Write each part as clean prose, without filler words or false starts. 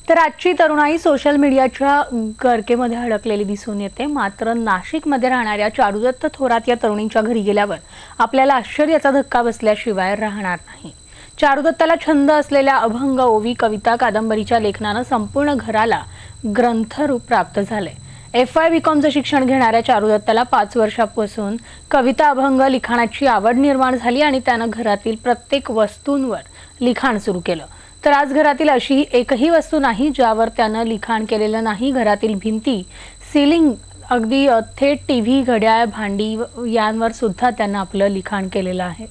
तर आजची तरुणाई सोशल मीडियाच्या गर्केमध्ये अडकलेली दिसून येते। मात्र नाशिकमध्ये राहणाऱ्या चारुदत्त थोरात या तरुणींच्या घरी गेल्यावर आपल्याला आश्चर्याचा धक्का बसल्याशिवाय राहणार नाही। चारुदत्ताला छंद असलेल्या अभंग, ओवी, कविता, कादंबरीच्या लेखनानं संपूर्ण घराला ग्रंथरूप प्राप्त झाले। FY BComचं शिक्षण घेणाऱ्या चारुदत्ताला 5 वर्षांपासून कविता, अभंग लिखाणाची आवड निर्माण झाली आणि त्यानं घरातील प्रत्येक वस्तूंवर लिखाण सुरू केलं। तर आज घरातील अशी एकही वस्तू नाही ज्यावर त्यानं लिखाण केलेलं नाही। घरातील भिंती, सीलिंग, अगदी थेट टीव्ही, घड्याळ, भांडी यांवर सुद्धा त्यानं आपलं लिखाण केलेलं आहे।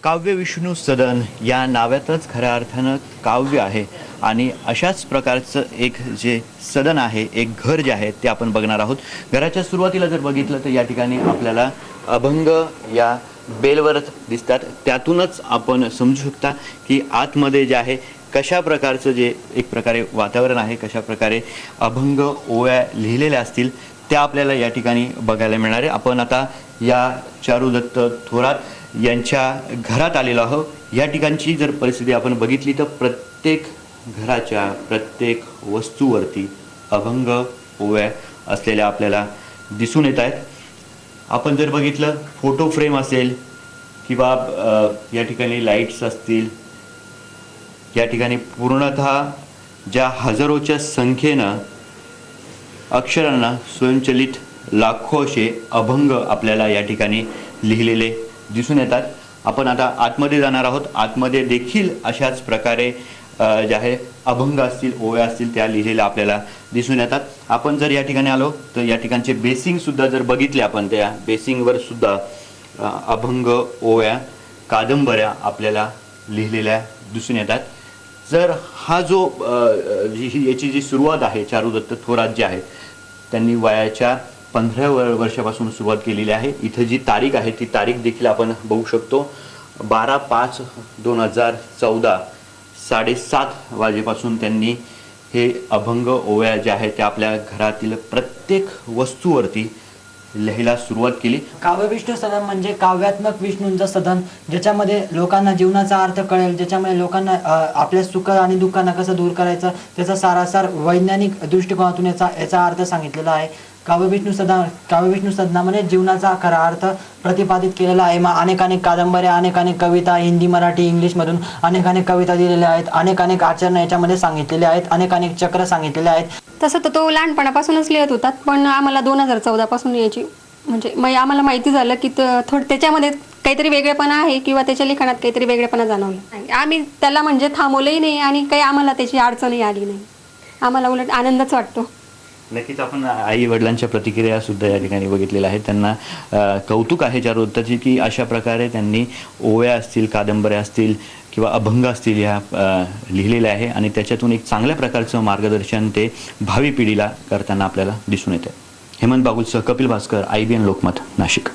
काव्य विष्णू सदन या नावातच खऱ्या अर्थानं काव्य आहे आणि अशाच प्रकारचं एक जे सदन आहे, एक घर जे आहे ते आपण बघणार आहोत। घराच्या सुरुवातीला जर बघितलं तर या ठिकाणी आपल्याला अभंग या बेलवर दिसतात। त्यातूनच आपण समजू शकता की आतमध्ये जे आहे कशा प्रकारचं जे एक प्रकारे वातावरण आहे, कशा प्रकारे अभंग ओव्या लिहिलेल्या असतील त्या आपल्याला या ठिकाणी बघायला मिळणार आहे। आपण आता या चारुदत्त थोरात यांच्या घरात आलेलो आहोत। या ठिकाणची जर परिस्थिती आपण बघितली तर प्रत्येक घराच्या प्रत्येक वस्तूवरती अभंग ओव्या असलेल्या आपल्याला दिसून येत आहेत। आपण जर बघितलं फोटो फ्रेम असेल किंवा या ठिकाणी लाईट्स असतील, या ठिकाणी पूर्णतः ज्या हजारोच्या संख्येनं अक्षरांना स्वयंचलित लाखो असे अभंग आपल्याला या ठिकाणी लिहिलेले दिसून येतात। आपण आता आतमध्ये जाणार आहोत। आतमध्ये देखील अशाच प्रकारे जे आहे अभंग असतील, ओव्या असतील त्या लिहिलेल्या आपल्याला दिसून येतात। आपण जर या ठिकाणी आलो तर या ठिकाणचे बेसिंग सुद्धा जर बघितले आपण त्या बेसिंगवर सुद्धा अभंग, ओव्या, कादंबऱ्या आपल्याला लिहिलेल्या दिसून येतात। जर हा जो याची जी सुरुवात आहे, चारुदत्त थोरात जे आहे त्यांनी वयाच्या 15 वर्षापासून सुरुवात केलेली आहे। इथं जी तारीख आहे ती तारीख देखील आपण बघू शकतो। 12/5/2014 7:30 वाजेपासून त्यांनी हे अभंग, ओव्या जे आहे त्या आपल्या घरातील प्रत्येक वस्तूवरती लिहायला सुरुवात केली। काव्य विष्णू सदन म्हणजे काव्यात्मक विष्णूंचं सदन, ज्याच्यामध्ये लोकांना जीवनाचा अर्थ कळेल, ज्याच्यामध्ये लोकांना आपल्या सुख आणि दुःखांना कसं दूर करायचं त्याचा सारासार वैज्ञानिक दृष्टिकोनातून याचा अर्थ सांगितलेला आहे। काव्य विष्णू सदनामध्ये जीवनाचा खरा अर्थ प्रतिपादित केलेला आहे। अनेक कादंबऱ्या, अनेक कविता हिंदी, मराठी, इंग्लिशमधून अनेक कविता दिलेल्या आहेत। अनेक आचरण याच्यामध्ये सांगितलेले आहेत। अनेक चक्र सांगितलेले आहेत। तसं तर तो लहानपणापासूनच लिहित होता, पण आम्हाला 2014 पासून याची म्हणजे आम्हाला माहिती झालं की थोडं त्याच्यामध्ये काहीतरी वेगळेपणा आहे किंवा त्याच्या लिखाणात काहीतरी वेगळेपणा जाणवला। आम्ही त्याला म्हणजे थांबवलंही नाही आणि काही आम्हाला त्याची अडचणही आली नाही। आम्हाला उलट आनंदच वाटतो। नक्कीच आपण आई वडिलांच्या प्रतिक्रिया सुद्धा या ठिकाणी बघितलेल्या आहेत। त्यांना कौतुक आहे चारुदत्ताची की अशा प्रकारे त्यांनी ओव्या असतील, कादंबऱ्या असतील किंवा अभंग असतील ह्या लिहिलेल्या आहे आणि त्याच्यातून एक चांगल्या प्रकारचं मार्गदर्शन ते भावी पिढीला करताना आपल्याला दिसून येते। हेमंत बागुलसह कपिल भास्कर, IBN लोकमत, नाशिक।